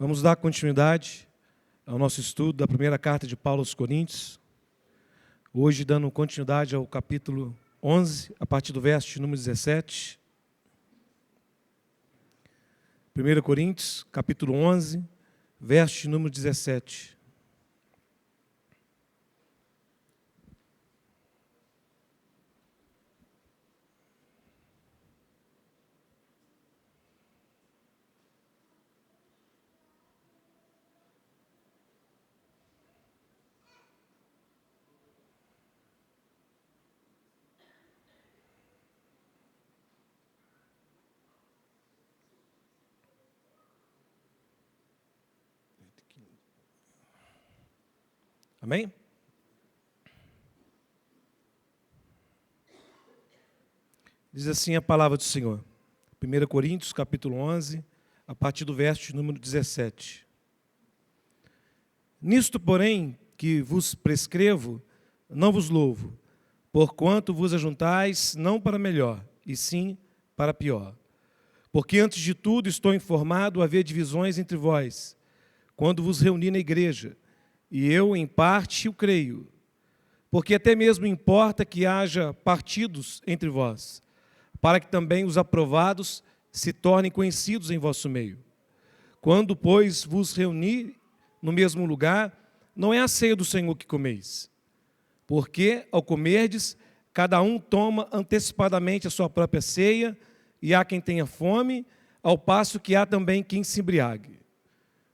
Vamos dar continuidade ao nosso estudo da primeira carta de Paulo aos Coríntios. Hoje, dando continuidade ao capítulo 11, a partir do verso de número 17. 1 Coríntios, capítulo 11, verso de número 17. Amém? Diz assim a palavra do Senhor. 1 Coríntios, capítulo 11, a partir do verso de número 17. Nisto, porém, que vos prescrevo, não vos louvo, porquanto vos ajuntais não para melhor, e sim para pior. Porque antes de tudo estou informado haver divisões entre vós, quando vos reuni na igreja, e eu, em parte, o creio, porque até mesmo importa que haja partidos entre vós, para que também os aprovados se tornem conhecidos em vosso meio. Quando, pois, vos reuni no mesmo lugar, não é a ceia do Senhor que comeis, porque, ao comerdes, cada um toma antecipadamente a sua própria ceia, e há quem tenha fome, ao passo que há também quem se embriague.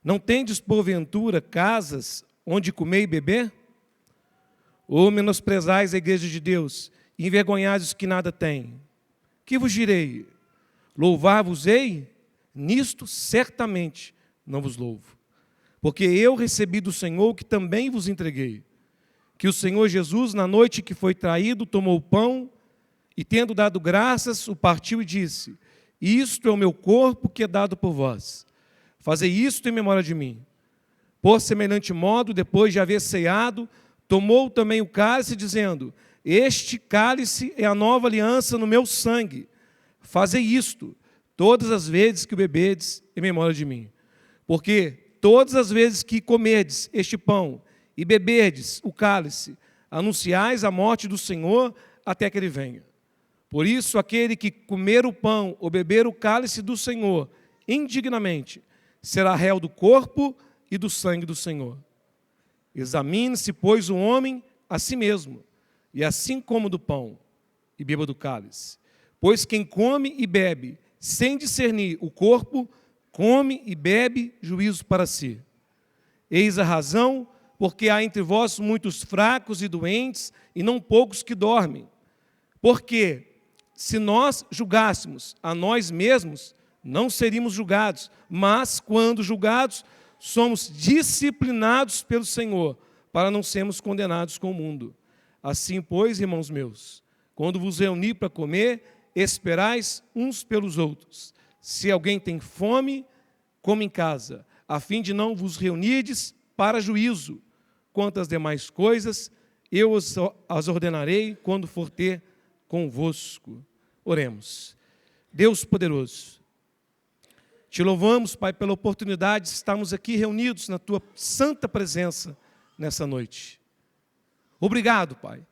Não tendes, porventura, casas onde comer e beber? Ou menosprezais a igreja de Deus, e envergonhais os que nada têm? Que vos direi? Louvar-vos-ei? Nisto certamente não vos louvo. Porque eu recebi do Senhor o que também vos entreguei, que o Senhor Jesus, na noite que foi traído, tomou o pão, e tendo dado graças, o partiu e disse: isto é o meu corpo que é dado por vós. Fazei isto em memória de mim. Por semelhante modo, depois de haver ceado, tomou também o cálice, dizendo: este cálice é a nova aliança no meu sangue. Fazei isto todas as vezes que o bebedes em memória de mim. Porque todas as vezes que comerdes este pão e beberdes o cálice, anunciais a morte do Senhor até que ele venha. Por isso, aquele que comer o pão ou beber o cálice do Senhor indignamente, será réu do corpo e do sangue do Senhor. Examine-se, pois, o homem a si mesmo, e assim coma do pão e beba do cálice. Pois quem come e bebe, sem discernir o corpo, come e bebe juízo para si. Eis a razão, porque há entre vós muitos fracos e doentes, e não poucos que dormem. Porque, se nós julgássemos a nós mesmos, não seríamos julgados, mas, quando julgados, somos disciplinados pelo Senhor, para não sermos condenados com o mundo. Assim, pois, irmãos meus, quando vos reunir para comer, esperais uns pelos outros. Se alguém tem fome, come em casa, a fim de não vos reunirdes para juízo. Quanto às demais coisas, eu as ordenarei quando for ter convosco. Oremos. Deus poderoso, te louvamos, Pai, pela oportunidade de estarmos aqui reunidos na Tua santa presença nessa noite. Obrigado, Pai.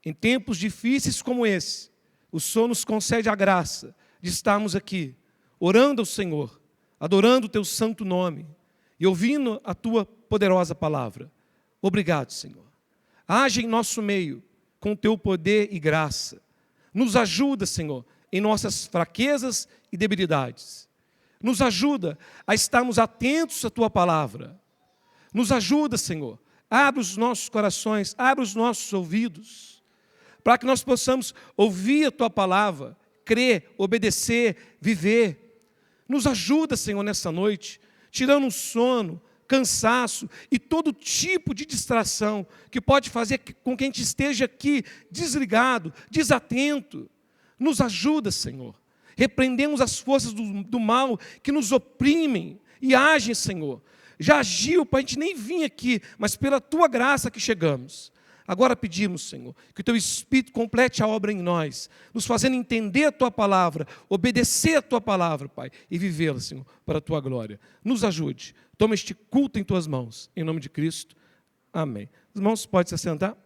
Em tempos difíceis como esse, o Senhor nos concede a graça de estarmos aqui, orando ao Senhor, adorando o Teu santo nome e ouvindo a Tua poderosa palavra. Obrigado, Senhor. Age em nosso meio com o Teu poder e graça. Nos ajuda, Senhor, em nossas fraquezas e debilidades. Nos ajuda a estarmos atentos à Tua palavra. Nos ajuda, Senhor. Abre os nossos corações, abre os nossos ouvidos, para que nós possamos ouvir a Tua palavra, crer, obedecer, viver. Nos ajuda, Senhor, nessa noite, tirando o sono, cansaço e todo tipo de distração que pode fazer com que a gente esteja aqui desligado, desatento. Nos ajuda, Senhor. Repreendemos as forças do mal que nos oprimem e agem, Senhor. Já agiu para a gente nem vir aqui, mas pela Tua graça que chegamos. Agora pedimos, Senhor, que o Teu Espírito complete a obra em nós, nos fazendo entender a Tua palavra, obedecer a Tua palavra, Pai, e vivê-la, Senhor, para a Tua glória. Nos ajude. Toma este culto em Tuas mãos. Em nome de Cristo. Amém. Os irmãos, pode se assentar?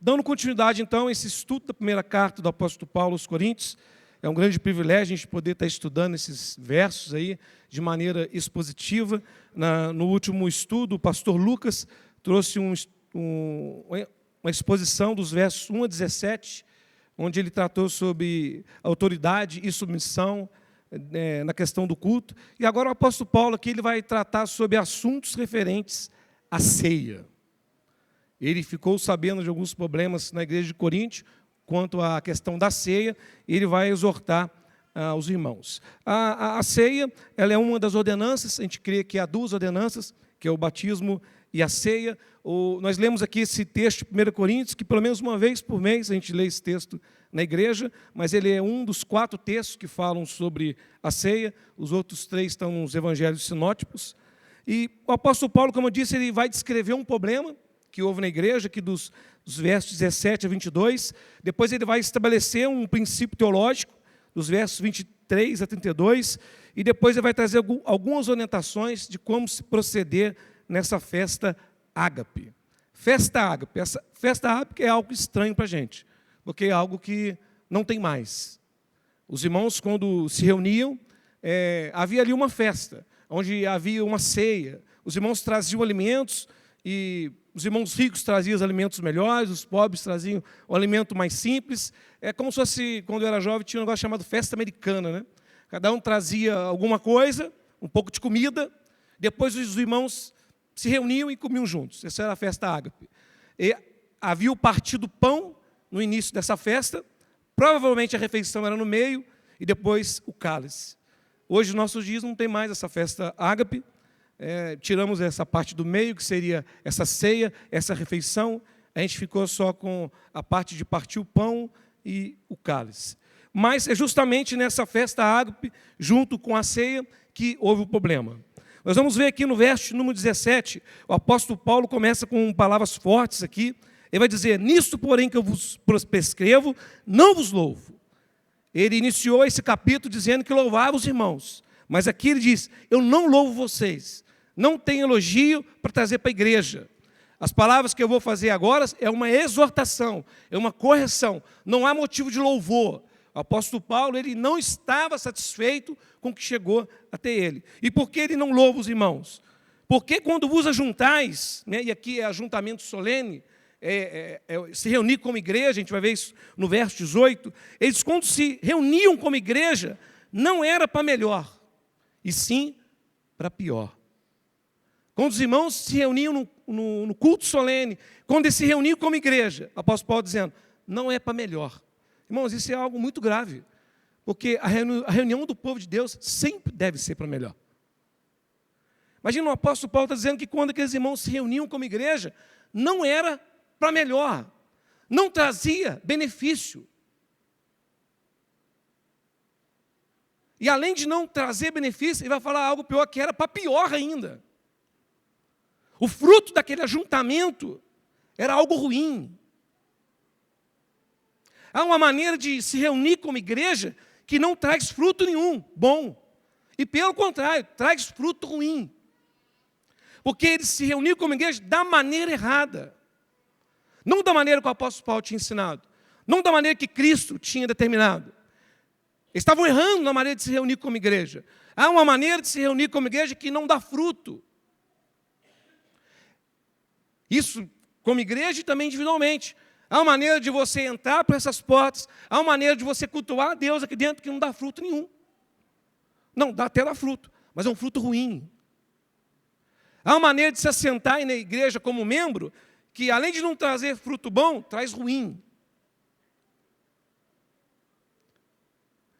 Dando continuidade, então, a esse estudo da primeira carta do apóstolo Paulo aos Coríntios. É um grande privilégio a gente poder estar estudando esses versos aí de maneira expositiva. No último estudo, o pastor Lucas trouxe uma exposição dos versos 1 a 17, onde ele tratou sobre autoridade e submissão na questão do culto. E agora o apóstolo Paulo aqui ele vai tratar sobre assuntos referentes à ceia. Ele ficou sabendo de alguns problemas na igreja de Corinto quanto à questão da ceia, e ele vai exortar os irmãos. A ceia, ela é uma das ordenanças, a gente crê que há duas ordenanças, que é o batismo e a ceia. Nós lemos aqui esse texto de 1 Coríntios, que pelo menos uma vez por mês a gente lê esse texto na igreja, mas ele é um dos 4 textos que falam sobre a ceia, os outros 3 estão nos evangelhos sinóticos. E o apóstolo Paulo, como eu disse, ele vai descrever um problema que houve na igreja, aqui dos versos 17 a 22, depois ele vai estabelecer um princípio teológico, dos versos 23 a 32, e depois ele vai trazer algumas orientações de como se proceder nessa festa ágape. Festa ágape. Essa festa ágape é algo estranho para a gente, porque é algo que não tem mais. Os irmãos, quando se reuniam, havia ali uma festa, onde havia uma ceia, os irmãos traziam alimentos, e os irmãos ricos traziam os alimentos melhores, os pobres traziam o alimento mais simples. É como se fosse, quando eu era jovem, tinha um negócio chamado festa americana, né? Cada um trazia alguma coisa, um pouco de comida, depois os irmãos se reuniam e comiam juntos. Essa era a festa ágape. E havia o partir do pão no início dessa festa, provavelmente a refeição era no meio, e depois o cálice. Hoje, nos nossos dias, não tem mais essa festa ágape. Tiramos essa parte do meio, que seria essa ceia, essa refeição, a gente ficou só com a parte de partir o pão e o cálice. Mas é justamente nessa festa ágape, junto com a ceia, que houve o problema. Nós vamos ver aqui no verso número 17, o apóstolo Paulo começa com palavras fortes aqui, ele vai dizer, nisto, porém, que eu vos prescrevo, não vos louvo. Ele iniciou esse capítulo dizendo que louvava os irmãos, mas aqui ele diz, eu não louvo vocês. Não tem elogio para trazer para a igreja. As palavras que eu vou fazer agora é uma exortação, é uma correção. Não há motivo de louvor. O apóstolo Paulo ele não estava satisfeito com o que chegou até ele. E por que ele não louva os irmãos? Porque quando vos ajuntais, né, e aqui é ajuntamento solene, se reunir como igreja, a gente vai ver isso no verso 18, eles quando se reuniam como igreja, não era para melhor, e sim para pior. Quando os irmãos se reuniam no culto solene, quando eles se reuniam como igreja, o apóstolo Paulo dizendo, não é para melhor. Irmãos, isso é algo muito grave, porque a reunião do povo de Deus sempre deve ser para melhor. Imagina o apóstolo Paulo está dizendo que quando aqueles irmãos se reuniam como igreja, não era para melhor, não trazia benefício. E além de não trazer benefício, ele vai falar algo pior, que era para pior ainda. O fruto daquele ajuntamento era algo ruim. Há uma maneira de se reunir como igreja que não traz fruto nenhum bom. E pelo contrário, traz fruto ruim. Porque eles se reuniram como igreja da maneira errada. Não da maneira que o apóstolo Paulo tinha ensinado. Não da maneira que Cristo tinha determinado. Eles estavam errando na maneira de se reunir como igreja. Há uma maneira de se reunir como igreja que não dá fruto. Isso como igreja e também individualmente. Há uma maneira de você entrar por essas portas, há uma maneira de você cultuar a Deus aqui dentro que não dá fruto nenhum. Não, até dá fruto, mas é um fruto ruim. Há uma maneira de se assentar aí na igreja como membro, que além de não trazer fruto bom, traz ruim.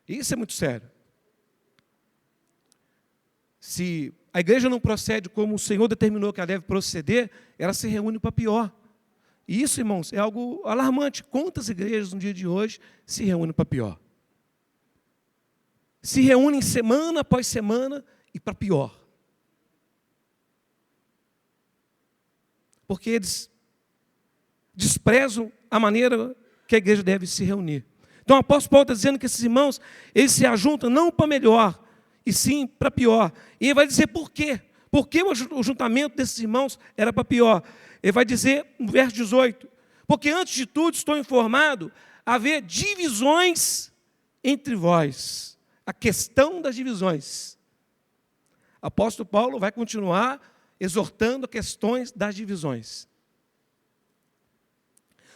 Isso é muito sério. Se a igreja não procede como o Senhor determinou que ela deve proceder, ela se reúne para pior. E isso, irmãos, é algo alarmante. Quantas igrejas no dia de hoje se reúnem para pior? Se reúnem semana após semana e para pior. Porque eles desprezam a maneira que a igreja deve se reunir. Então o apóstolo Paulo está dizendo que esses irmãos, eles se ajuntam não para melhor, e sim para pior. E ele vai dizer por quê. Por que o juntamento desses irmãos era para pior? Ele vai dizer no verso 18, porque antes de tudo estou informado, haver divisões entre vós. A questão das divisões. O apóstolo Paulo vai continuar exortando questões das divisões.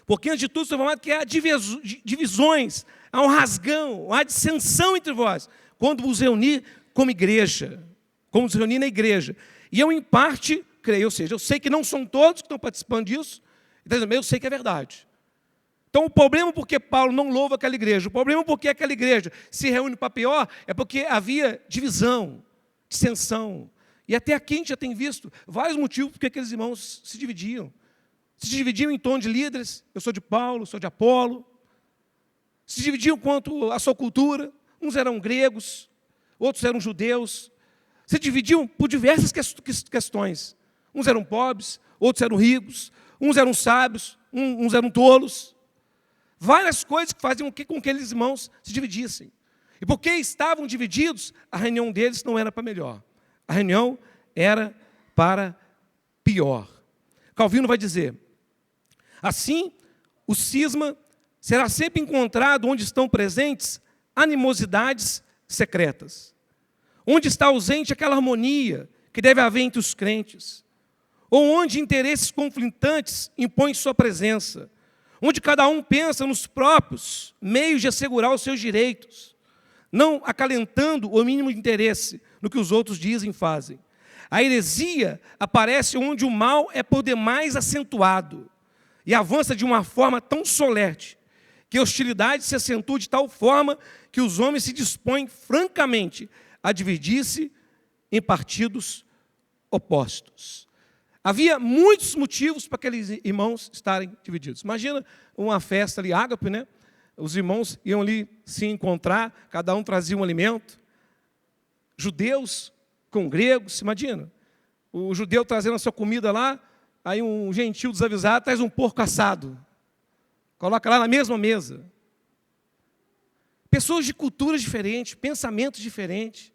Porque antes de tudo estou informado que há divisões, há um rasgão, há dissensão entre vós, quando vos reunir como igreja, como vos reunir na igreja. E eu, em parte, creio, ou seja, eu sei que não são todos que estão participando disso, então eu sei que é verdade. Então, o problema porque Paulo não louva aquela igreja, o problema porque aquela igreja se reúne para pior, é porque havia divisão, dissensão. E até aqui a gente já tem visto vários motivos porque aqueles irmãos se dividiam. Se dividiam em torno de líderes, eu sou de Paulo, sou de Apolo. Se dividiam quanto à sua cultura, uns eram gregos, outros eram judeus. Se dividiam por diversas questões. Uns eram pobres, outros eram ricos, uns eram sábios, uns eram tolos. Várias coisas que faziam com que aqueles irmãos se dividissem. E porque estavam divididos, a reunião deles não era para melhor. A reunião era para pior. Calvino vai dizer, assim, o cisma será sempre encontrado onde estão presentes animosidades secretas. Onde está ausente aquela harmonia que deve haver entre os crentes. Ou onde interesses conflitantes impõem sua presença. Onde cada um pensa nos próprios meios de assegurar os seus direitos, não acalentando o mínimo de interesse no que os outros dizem e fazem. A heresia aparece onde o mal é por demais acentuado e avança de uma forma tão solerte que a hostilidade se acentua de tal forma que os homens se dispõem francamente a dividir-se em partidos opostos. Havia muitos motivos para aqueles irmãos estarem divididos. Imagina uma festa ali, ágape, né? Os irmãos iam ali se encontrar, cada um trazia um alimento. Judeus com gregos, imagina. O judeu trazendo a sua comida lá, aí um gentil desavisado traz um porco assado. Coloca lá na mesma mesa. Pessoas de culturas diferentes, pensamentos diferentes,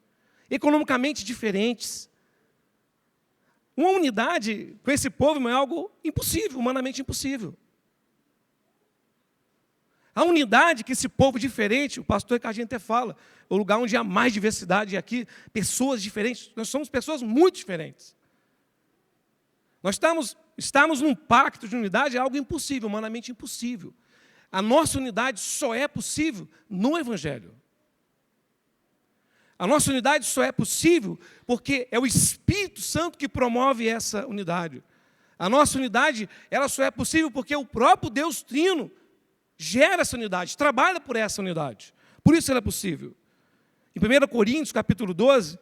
economicamente diferentes. Uma unidade com esse povo é algo impossível, humanamente impossível. A unidade que esse povo diferente, o pastor Ricardinho até fala, o lugar onde há mais diversidade, e aqui, pessoas diferentes, nós somos pessoas muito diferentes. Nós estamos num pacto de unidade, é algo impossível, humanamente impossível. A nossa unidade só é possível no Evangelho. A nossa unidade só é possível porque é o Espírito Santo que promove essa unidade. A nossa unidade, ela só é possível porque o próprio Deus Trino gera essa unidade, trabalha por essa unidade. Por isso ela é possível. Em 1 Coríntios, capítulo 12,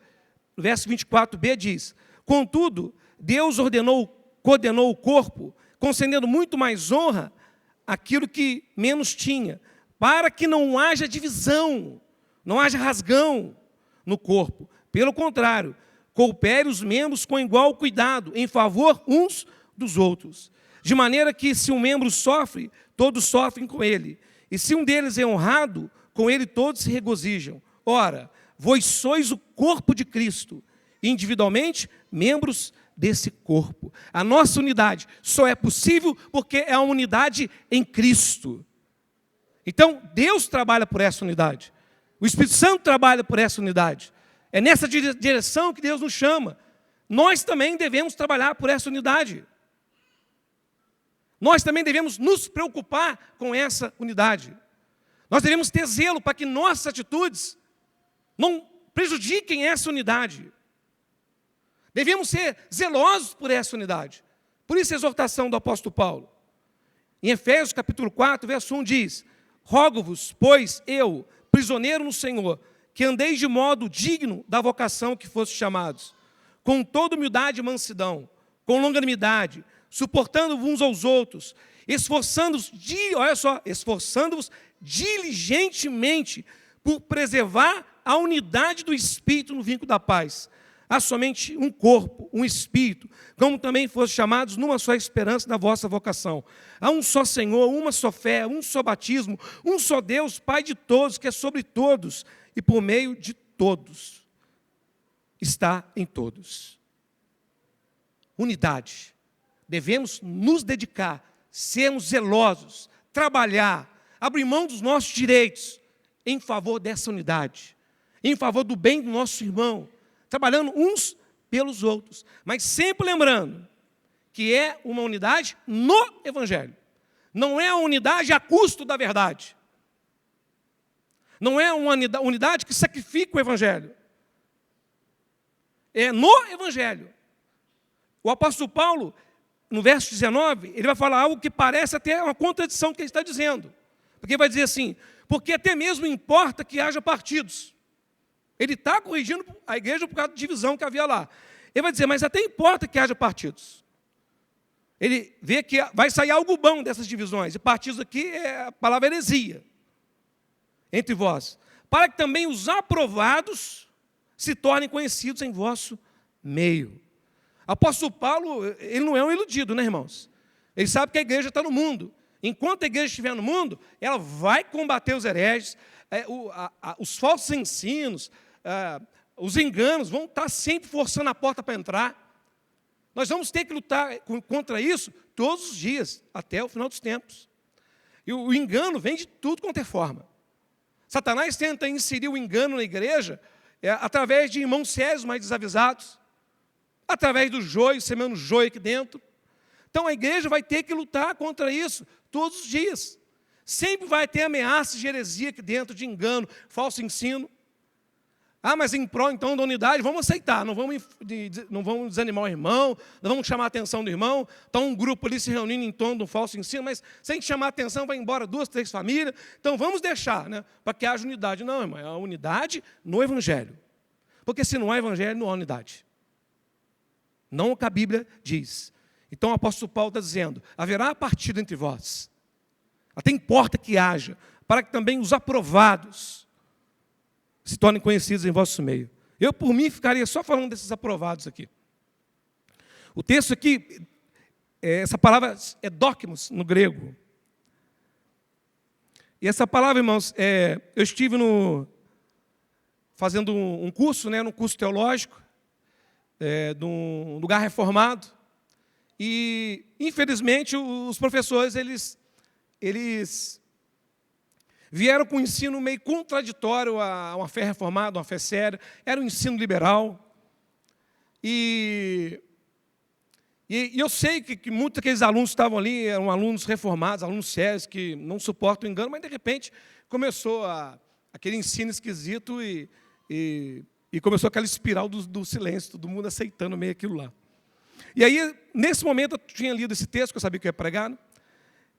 verso 24b, diz, contudo, Deus coordenou o corpo, concedendo muito mais honra àquilo que menos tinha, para que não haja divisão, não haja rasgão no corpo. Pelo contrário, coopere os membros com igual cuidado, em favor uns dos outros. De maneira que, se um membro sofre, todos sofrem com ele. E se um deles é honrado, com ele todos se regozijam. Ora, vós sois o corpo de Cristo, individualmente, membros desse corpo. A nossa unidade só é possível porque é a unidade em Cristo. Então, Deus trabalha por essa unidade. O Espírito Santo trabalha por essa unidade. É nessa direção que Deus nos chama. Nós também devemos trabalhar por essa unidade. Nós também devemos nos preocupar com essa unidade. Nós devemos ter zelo para que nossas atitudes não prejudiquem essa unidade. Devemos ser zelosos por essa unidade. Por isso a exortação do apóstolo Paulo. Em Efésios capítulo 4, verso 1 diz, rogo-vos, pois eu, prisioneiro no Senhor, que andeis de modo digno da vocação que fostes chamados, com toda humildade e mansidão, com longanimidade, suportando-vos uns aos outros, esforçando-vos diligentemente por preservar a unidade do Espírito no vínculo da paz. Há somente um corpo, um espírito, como também foste chamados numa só esperança da vossa vocação. Há um só Senhor, uma só fé, um só batismo, um só Deus, Pai de todos, que é sobre todos e por meio de todos. Está em todos. Unidade. Devemos nos dedicar, sermos zelosos, trabalhar, abrir mão dos nossos direitos em favor dessa unidade, em favor do bem do nosso irmão, trabalhando uns pelos outros, mas sempre lembrando que é uma unidade no Evangelho. Não é a unidade a custo da verdade. Não é uma unidade que sacrifica o Evangelho. É no Evangelho. O apóstolo Paulo, no verso 19, ele vai falar algo que parece até uma contradição do que ele está dizendo. Porque ele vai dizer assim, porque até mesmo importa que haja partidos. Ele está corrigindo a igreja por causa da divisão que havia lá. Ele vai dizer, mas até importa que haja partidos. Ele vê que vai sair algo bom dessas divisões. E partidos aqui é a palavra heresia. Entre vós. Para que também os aprovados se tornem conhecidos em vosso meio. Apóstolo Paulo, ele não é um iludido, né, irmãos? Ele sabe que a igreja está no mundo. Enquanto a igreja estiver no mundo, ela vai combater os hereges, os falsos ensinos, os enganos vão estar sempre forçando a porta para entrar. Nós vamos ter que lutar contra isso todos os dias, até o final dos tempos. E o engano vem de tudo quanto é forma. Satanás tenta inserir o engano na igreja através de irmãos sérios, mais desavisados, através do joio, semeando joio aqui dentro. Então a igreja vai ter que lutar contra isso todos os dias. Sempre vai ter ameaças de heresia aqui dentro, de engano, falso ensino. Ah, mas em prol então da unidade, vamos aceitar, não vamos desanimar o irmão, não vamos chamar a atenção do irmão. Está um grupo ali se reunindo em torno de um falso ensino, mas sem chamar a atenção vai embora 2, 3 famílias. Então vamos deixar, né, para que haja unidade. Não, irmão, é a unidade no Evangelho. Porque se não há Evangelho, não há unidade. Não o que a Bíblia diz. Então o apóstolo Paulo está dizendo, haverá partido entre vós. Até importa que haja, para que também os aprovados se tornem conhecidos em vosso meio. Eu, por mim, ficaria só falando desses aprovados aqui. O texto aqui, essa palavra é dokimos, no grego. E essa palavra, irmãos, eu estive fazendo um curso, né, num curso teológico, de um lugar reformado, e, infelizmente, os professores, eles vieram com um ensino meio contraditório a uma fé reformada, uma fé séria. Era um ensino liberal. E eu sei que muitos daqueles alunos que estavam ali eram alunos reformados, alunos sérios, que não suportam o engano, mas, de repente, começou aquele ensino esquisito e começou aquela espiral do silêncio, todo mundo aceitando meio aquilo lá. E aí, nesse momento, eu tinha lido esse texto, que eu sabia que eu ia pregar, né?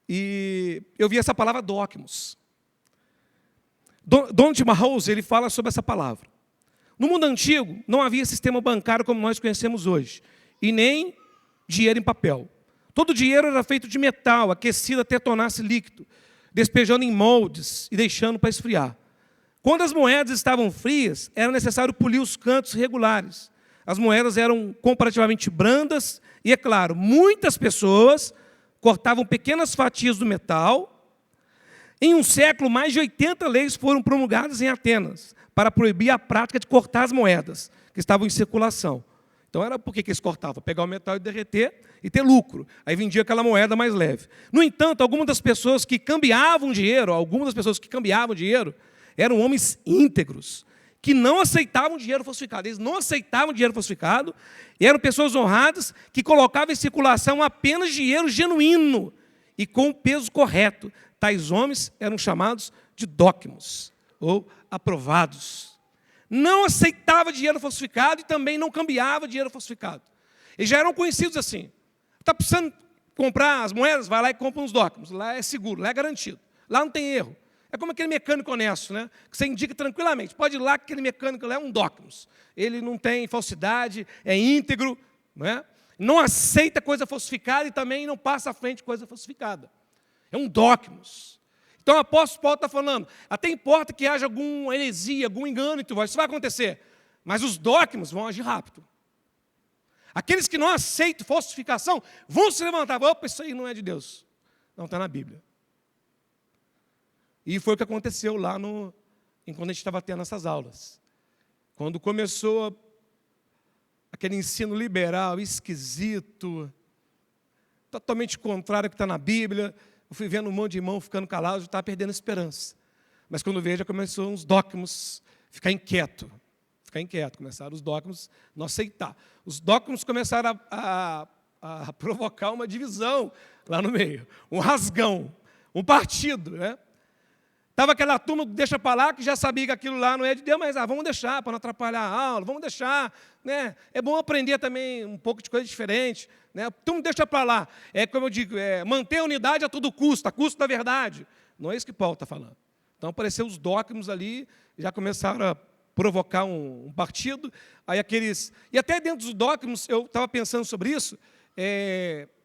E eu vi essa palavra dokimos. Don Timahous, ele fala sobre essa palavra. No mundo antigo, não havia sistema bancário como nós conhecemos hoje, e nem dinheiro em papel. Todo o dinheiro era feito de metal, aquecido até tornar-se líquido, despejando em moldes e deixando para esfriar. Quando as moedas estavam frias, era necessário polir os cantos regulares. As moedas eram comparativamente brandas e, é claro, muitas pessoas cortavam pequenas fatias do metal. Em um século, mais de 80 leis foram promulgadas em Atenas para proibir a prática de cortar as moedas que estavam em circulação. Então, era por que eles cortavam? Pegar o metal e derreter e ter lucro. Aí vendia aquela moeda mais leve. No entanto, algumas das pessoas que cambiavam dinheiro, eram homens íntegros, que não aceitavam dinheiro falsificado. Eles não aceitavam dinheiro falsificado, e eram pessoas honradas que colocavam em circulação apenas dinheiro genuíno e com o peso correto. Tais homens eram chamados de dokimos, ou aprovados. Não aceitava dinheiro falsificado e também não cambiava dinheiro falsificado. Eles já eram conhecidos assim. Está precisando comprar as moedas? Vai lá e compra uns dokimos. Lá é seguro, lá é garantido. Lá não tem erro. É como aquele mecânico honesto, né? Que você indica tranquilamente. Pode ir lá que aquele mecânico lá é um dokimos. Ele não tem falsidade, é íntegro, né? Não aceita coisa falsificada e também não passa à frente coisa falsificada. É um dokimos. Então o apóstolo Paulo está falando, até importa que haja alguma heresia, algum engano entre vós. Isso vai acontecer. Mas os dogmas vão agir rápido. Aqueles que não aceitam falsificação vão se levantar. Opa, isso aí não é de Deus. Não, está na Bíblia. E foi o que aconteceu lá enquanto a gente estava tendo essas aulas. Quando começou aquele ensino liberal, esquisito, totalmente contrário ao que está na Bíblia, eu fui vendo um monte de irmão ficando calado, já estava perdendo esperança. Mas quando veio, já começou uns dogmas, ficar inquieto, começaram os dogmas não aceitar. Os dogmas começaram a provocar uma divisão lá no meio, um rasgão, um partido, né? Estava aquela turma, deixa para lá, que já sabia que aquilo lá não é de Deus, mas vamos deixar, para não atrapalhar a aula, vamos deixar. Né? É bom aprender também um pouco de coisa diferente. Né? Então, deixa para lá. É como eu digo, manter a unidade a todo custo, a custo da verdade. Não é isso que Paulo está falando. Então, apareceram os dogmas ali, já começaram a provocar um partido. Aí e até dentro dos dogmas, eu estava pensando sobre isso,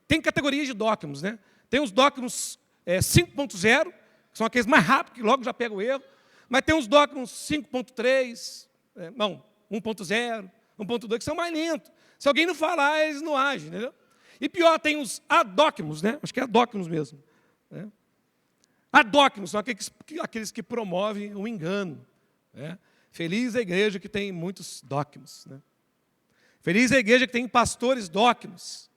tem categorias de dogmas. Né? Tem os dogmas 5.0, são aqueles mais rápidos, que logo já pegam o erro. Mas tem uns dogmas 5.3, 1.0, 1.2, que são mais lentos. Se alguém não falar, eles não agem. Entendeu? E pior, tem os adóquimos, né? Acho que é adóquimos mesmo. Né? Adóquimos são aqueles que promovem o engano. Né? Feliz a igreja que tem muitos dóquimos. Né? Feliz a igreja que tem pastores dóquimos.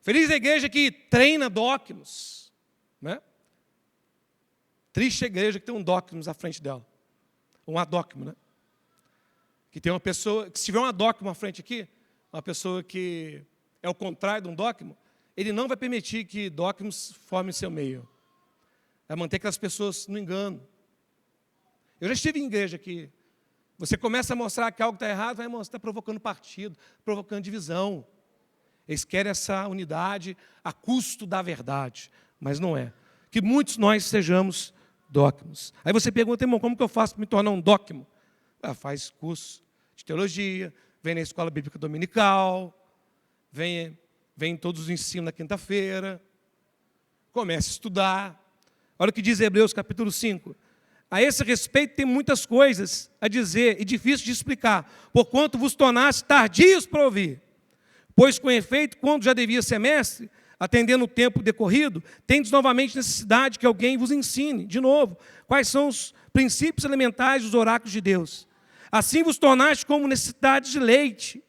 Feliz a igreja que treina dóquimos. Né? Triste a igreja que tem um dóquimos à frente dela. Um adóquimo, né? Que tem uma pessoa, que se tiver um adóquimo à frente aqui, uma pessoa que é o contrário de um dóquimo, ele não vai permitir que dóquimos formem seu meio. Vai manter aquelas pessoas no engano. Eu já estive em igreja que você começa a mostrar que algo está errado, vai mostrar provocando partido, provocando divisão. Eles querem essa unidade a custo da verdade, mas não é. Que muitos nós sejamos dóquimos. Aí você pergunta, irmão, como que eu faço para me tornar um dóquimo? Faz curso de teologia, vem na escola bíblica dominical, vem em todos os ensinos na quinta-feira, comece a estudar. Olha o que diz Hebreus capítulo 5. A esse respeito tem muitas coisas a dizer e difícil de explicar, porquanto vos tornaste tardios para ouvir. Pois com efeito, quando já devia ser mestre, atendendo o tempo decorrido, tendes novamente necessidade que alguém vos ensine, de novo, quais são os princípios elementares dos oráculos de Deus. Assim vos tornaste como necessidade de leite,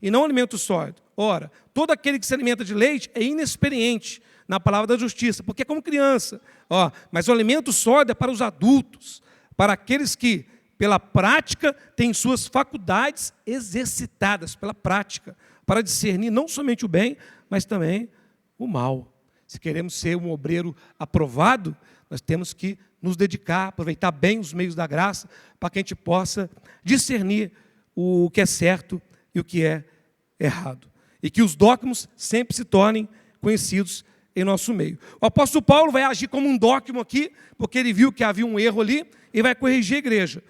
e não alimento sólido. Ora, todo aquele que se alimenta de leite é inexperiente na palavra da justiça, porque é como criança. Mas o alimento sólido é para os adultos, para aqueles que, pela prática, têm suas faculdades exercitadas, pela prática, para discernir não somente o bem, mas também o mal. Se queremos ser um obreiro aprovado, nós temos que nos dedicar, aproveitar bem os meios da graça, para que a gente possa discernir o que é certo e o que é errado. E que os dogmas sempre se tornem conhecidos em nosso meio. O apóstolo Paulo vai agir como um dogma aqui, porque ele viu que havia um erro ali, e vai corrigir a igreja.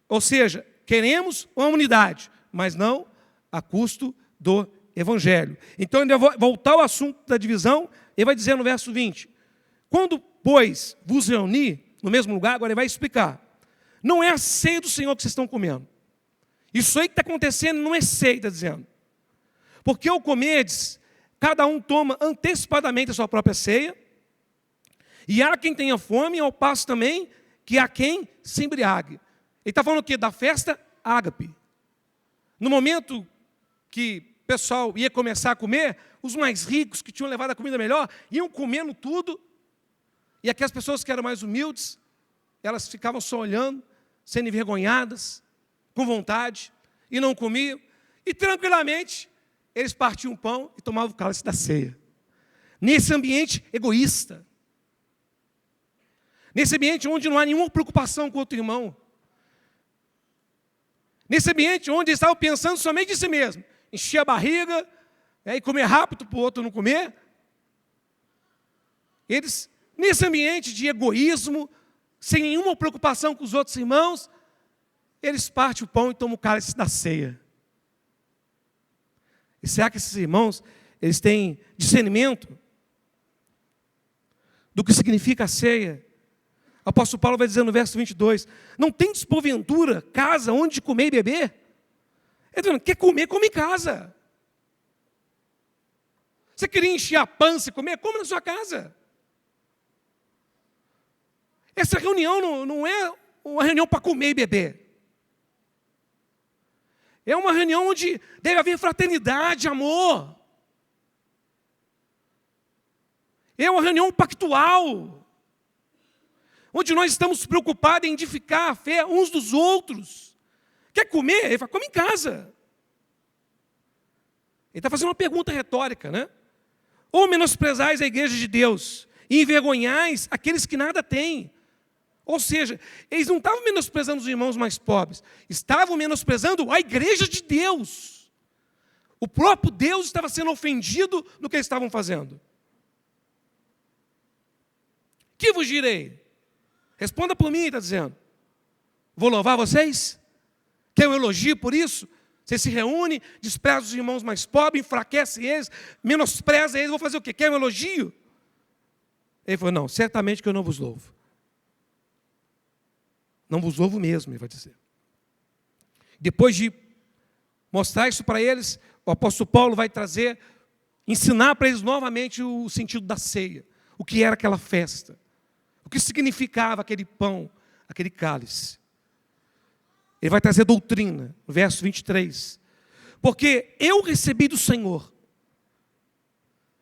Ou seja, queremos uma unidade, mas não a custo do Evangelho. Então, ele vai voltar ao assunto da divisão, ele vai dizer no verso 20, quando, pois, vos reunir no mesmo lugar, agora ele vai explicar, não é a ceia do Senhor que vocês estão comendo. Isso aí que está acontecendo não é ceia, está dizendo. Porque ao comerdes, cada um toma antecipadamente a sua própria ceia, e há quem tenha fome, ao passo também que há quem se embriague. Ele está falando o quê? Da festa ágape. No momento que o pessoal ia começar a comer, os mais ricos, que tinham levado a comida melhor, iam comendo tudo, e aquelas pessoas que eram mais humildes, elas ficavam só olhando, sendo envergonhadas, com vontade, e não comiam, e tranquilamente, eles partiam o pão e tomavam o cálice da ceia. Nesse ambiente egoísta, nesse ambiente onde não há nenhuma preocupação com o outro irmão, nesse ambiente onde eles estavam pensando somente em si mesmo, encher a barriga, e comer rápido para o outro não comer. Eles, nesse ambiente de egoísmo, sem nenhuma preocupação com os outros irmãos, eles partem o pão e tomam o cálice da ceia. E será que esses irmãos, eles têm discernimento do que significa a ceia? O apóstolo Paulo vai dizer no verso 22, não tendes porventura casa onde comer e beber? Ele está dizendo, quer comer, come em casa. Você queria encher a pança e comer? Come na sua casa. Essa reunião não é uma reunião para comer e beber. É uma reunião onde deve haver fraternidade, amor. É uma reunião pactual, onde nós estamos preocupados em edificar a fé uns dos outros. Quer comer? Ele fala, come em casa. Ele está fazendo uma pergunta retórica, né? Ou menosprezais a igreja de Deus e envergonhais aqueles que nada têm. Ou seja, eles não estavam menosprezando os irmãos mais pobres, estavam menosprezando a igreja de Deus. O próprio Deus estava sendo ofendido no que eles estavam fazendo. Que vos direi? Responda por mim, está dizendo. Vou louvar vocês? Quer um elogio por isso? Você se reúne, despreza os irmãos mais pobres, enfraquece eles, menospreza eles, vou fazer o quê? Quer um elogio? Ele falou, não, certamente que eu não vos louvo. Não vos louvo mesmo, ele vai dizer. Depois de mostrar isso para eles, o apóstolo Paulo vai trazer, ensinar para eles novamente o sentido da ceia. O que era aquela festa. O que significava aquele pão, aquele cálice. Ele vai trazer doutrina, no verso 23. Porque eu recebi do Senhor.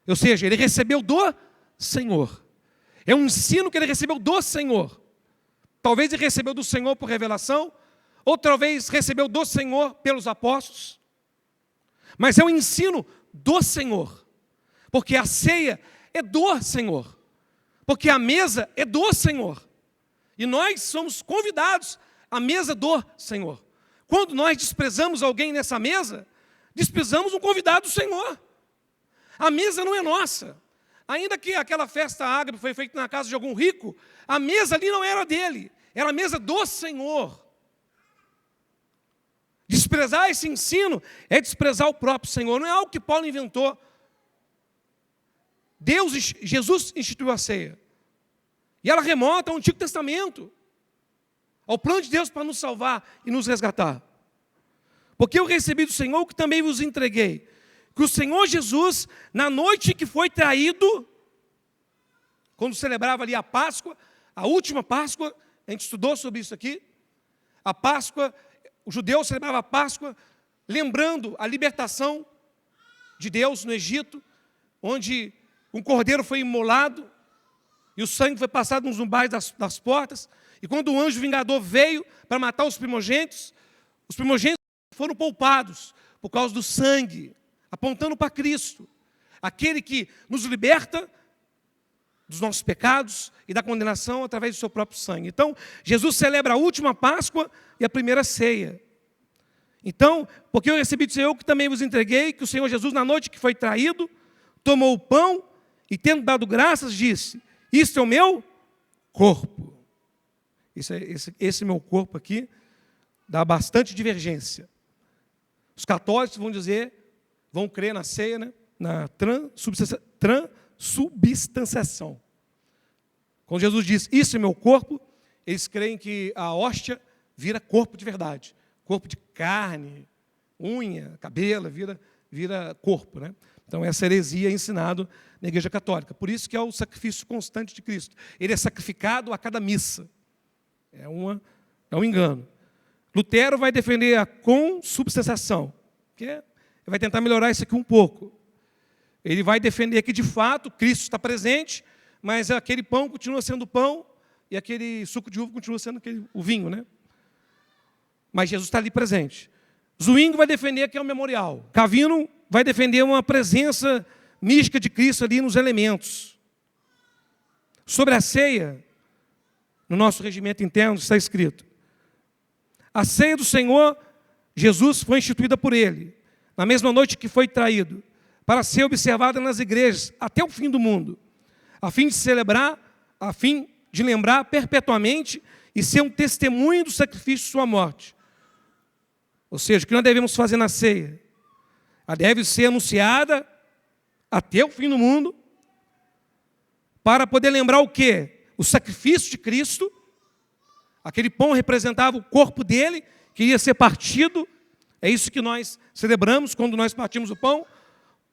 Ou seja, ele recebeu do Senhor. É um ensino que ele recebeu do Senhor. Talvez ele recebeu do Senhor por revelação, ou talvez recebeu do Senhor pelos apóstolos. Mas é um ensino do Senhor. Porque a ceia é do Senhor. Porque a mesa é do Senhor. E nós somos convidados à mesa do Senhor. Quando nós desprezamos alguém nessa mesa, desprezamos um convidado do Senhor. A mesa não é nossa. Ainda que aquela festa ágape foi feita na casa de algum rico, a mesa ali não era dele, era a mesa do Senhor. Desprezar esse ensino é desprezar o próprio Senhor, não é algo que Paulo inventou. Jesus instituiu a ceia. E ela remonta ao Antigo Testamento, ao plano de Deus para nos salvar e nos resgatar. Porque eu recebi do Senhor o que também vos entreguei. Que o Senhor Jesus, na noite que foi traído, quando celebrava ali a Páscoa, a última Páscoa, a gente estudou sobre isso aqui, a Páscoa, o judeu celebrava a Páscoa, lembrando a libertação de Deus no Egito, onde um cordeiro foi imolado, e o sangue foi passado nos umbrais das portas, e quando o anjo vingador veio para matar os primogênitos foram poupados por causa do sangue, apontando para Cristo, aquele que nos liberta dos nossos pecados e da condenação através do seu próprio sangue. Então, Jesus celebra a última Páscoa e a primeira ceia. Então, porque eu recebi do Senhor que também vos entreguei, que o Senhor Jesus, na noite que foi traído, tomou o pão e, tendo dado graças, disse, isto é o meu corpo. Esse meu corpo aqui dá bastante divergência. Os católicos vão crer na ceia, né? Na transubstanciação. Quando Jesus diz, isso é meu corpo, eles creem que a hóstia vira corpo de verdade. Corpo de carne, unha, cabelo, vira corpo, né? Então essa heresia é ensinada na Igreja Católica. Por isso que é o sacrifício constante de Cristo. Ele é sacrificado a cada missa. É um engano. Lutero vai defender a consubstanciação, que vai tentar melhorar isso aqui um pouco. Ele vai defender que, de fato, Cristo está presente, mas aquele pão continua sendo pão e aquele suco de uva continua sendo o vinho, né? Mas Jesus está ali presente. Zwingli vai defender que é o memorial. Calvino vai defender uma presença mística de Cristo ali nos elementos. Sobre a ceia, no nosso regimento interno está escrito, a ceia do Senhor Jesus foi instituída por Ele, na mesma noite que foi traído, para ser observada nas igrejas até o fim do mundo, a fim de lembrar perpetuamente e ser um testemunho do sacrifício de sua morte. Ou seja, o que nós devemos fazer na ceia? Ela deve ser anunciada até o fim do mundo, para poder lembrar o quê? o sacrifício de Cristo. Aquele pão representava o corpo dele, que ia ser partido. É isso que nós celebramos quando nós partimos o pão.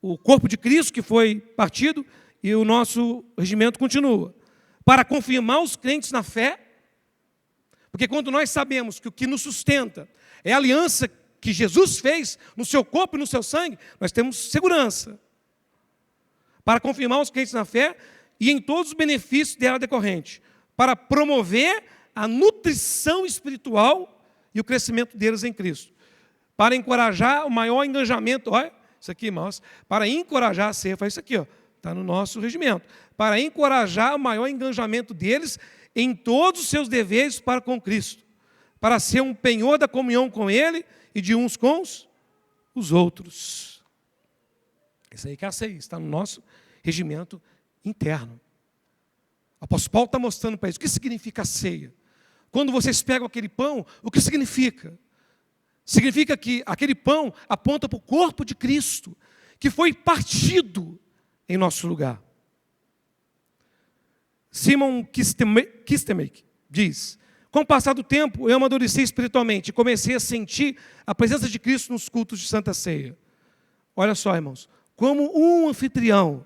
O corpo de Cristo que foi partido, e o nosso regimento continua. Para confirmar os crentes na fé, porque quando nós sabemos que o que nos sustenta é a aliança que Jesus fez no seu corpo e no seu sangue, nós temos segurança. Para confirmar os crentes na fé e em todos os benefícios dela decorrente. Para promover a nutrição espiritual e o crescimento deles em Cristo. Para encorajar o maior engajamento, olha, isso aqui, irmãos, para encorajar a ceia, faz isso aqui, está no nosso regimento. Para encorajar o maior engajamento deles em todos os seus deveres para com Cristo. Para ser um penhor da comunhão com Ele e de uns com os outros. Isso aí que é a ceia, está no nosso regimento interno. O apóstolo Paulo está mostrando para isso. O que significa a ceia? Quando vocês pegam aquele pão, o que significa? Significa que aquele pão aponta para o corpo de Cristo, que foi partido em nosso lugar. Simon Kistemaker diz: com o passar do tempo, eu amadureci espiritualmente e comecei a sentir a presença de Cristo nos cultos de Santa Ceia. Olha só, irmãos, como um anfitrião,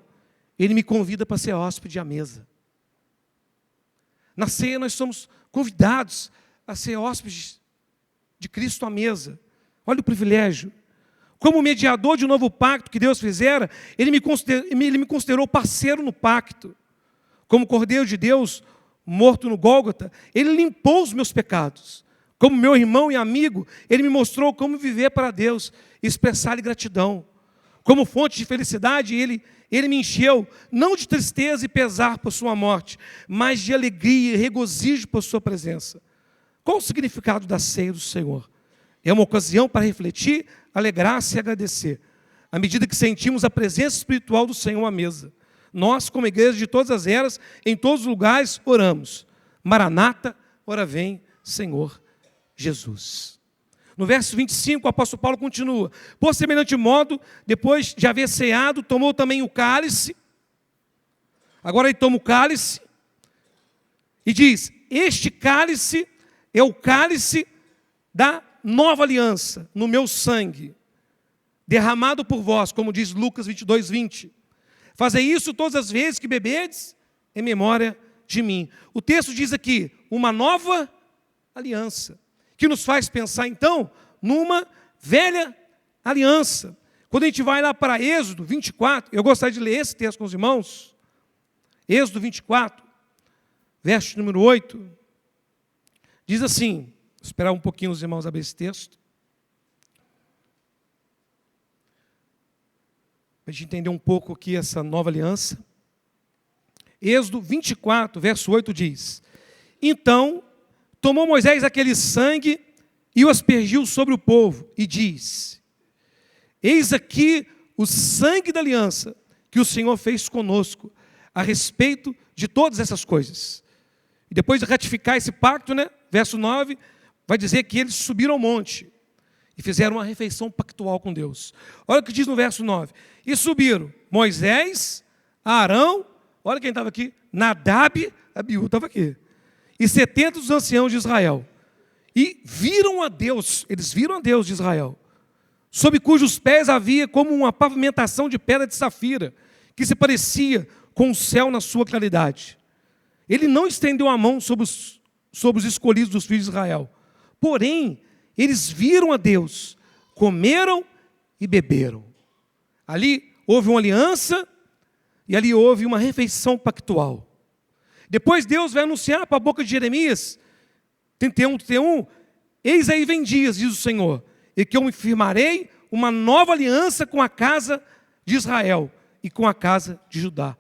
ele me convida para ser hóspede à mesa. Na ceia nós somos convidados a ser hóspedes de Cristo à mesa. Olha o privilégio. Como mediador de um novo pacto que Deus fizera, Ele me considerou parceiro no pacto. Como Cordeiro de Deus, morto no Gólgota, Ele limpou os meus pecados. Como meu irmão e amigo, Ele me mostrou como viver para Deus e expressar-lhe gratidão. Como fonte de felicidade, Ele me encheu, não de tristeza e pesar por sua morte, mas de alegria e regozijo por sua presença. Qual o significado da ceia do Senhor? É uma ocasião para refletir, alegrar-se e agradecer, à medida que sentimos a presença espiritual do Senhor à mesa. Nós, como igreja de todas as eras, em todos os lugares, oramos. Maranata, ora vem, Senhor Jesus. No verso 25, o apóstolo Paulo continua: por semelhante modo, depois de haver ceado, tomou também o cálice. Agora ele toma o cálice e diz: este cálice é o cálice da nova aliança, no meu sangue, derramado por vós, como diz Lucas 22, 20. Fazei isso todas as vezes que beberdes, em memória de mim. O texto diz aqui, uma nova aliança, que nos faz pensar, então, numa velha aliança. Quando a gente vai lá para Êxodo 24, eu gostaria de ler esse texto com os irmãos. Êxodo 24, verso número 8, diz assim, vou esperar um pouquinho os irmãos abrir esse texto, para a gente entender um pouco aqui essa nova aliança. Êxodo 24, verso 8 diz: então tomou Moisés aquele sangue e o aspergiu sobre o povo, e diz: eis aqui o sangue da aliança que o Senhor fez conosco, a respeito de todas essas coisas. E depois de ratificar esse pacto, verso 9, vai dizer que eles subiram ao monte e fizeram uma refeição pactual com Deus. Olha o que diz no verso 9. E subiram Moisés, Arão, olha quem estava aqui, Nadab, Abiú estava aqui, e 70 dos anciãos de Israel. E viram a Deus, eles viram a Deus de Israel, sob cujos pés havia como uma pavimentação de pedra de safira, que se parecia com o céu na sua claridade. Ele não estendeu a mão sobre os escolhidos dos filhos de Israel. Porém, eles viram a Deus, comeram e beberam. Ali houve uma aliança e ali houve uma refeição pactual. Depois Deus vai anunciar para a boca de Jeremias, 31, eis aí vem dias, diz o Senhor, e que eu firmarei uma nova aliança com a casa de Israel e com a casa de Judá.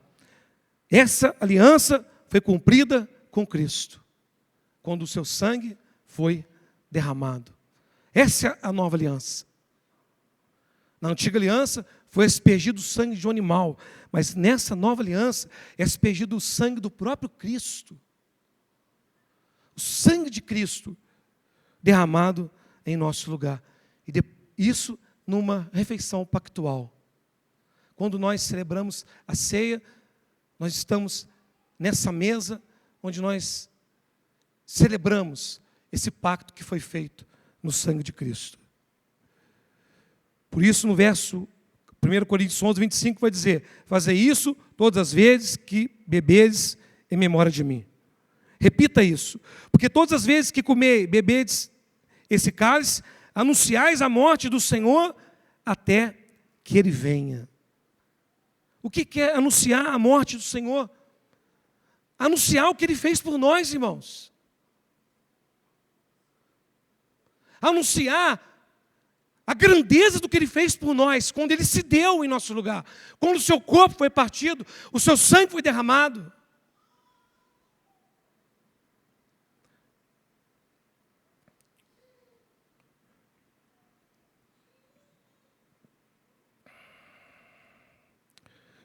Essa aliança foi cumprida com Cristo, quando o seu sangue foi derramado. Essa é a nova aliança. Na antiga aliança foi aspergido o sangue de um animal, mas nessa nova aliança é aspergido o sangue do próprio Cristo. O sangue de Cristo derramado em nosso lugar. E isso numa refeição pactual. Quando nós celebramos a ceia, nós estamos nessa mesa onde nós celebramos esse pacto que foi feito no sangue de Cristo. Por isso, no verso 1 Coríntios 11, 25, vai dizer: fazei isso todas as vezes que bebedes em memória de mim. Repita isso, porque todas as vezes que comer e bebedes esse cálice, anunciais a morte do Senhor até que Ele venha. O que é anunciar a morte do Senhor? Anunciar o que Ele fez por nós, irmãos. Anunciar a grandeza do que Ele fez por nós, quando Ele se deu em nosso lugar, quando o seu corpo foi partido, o seu sangue foi derramado.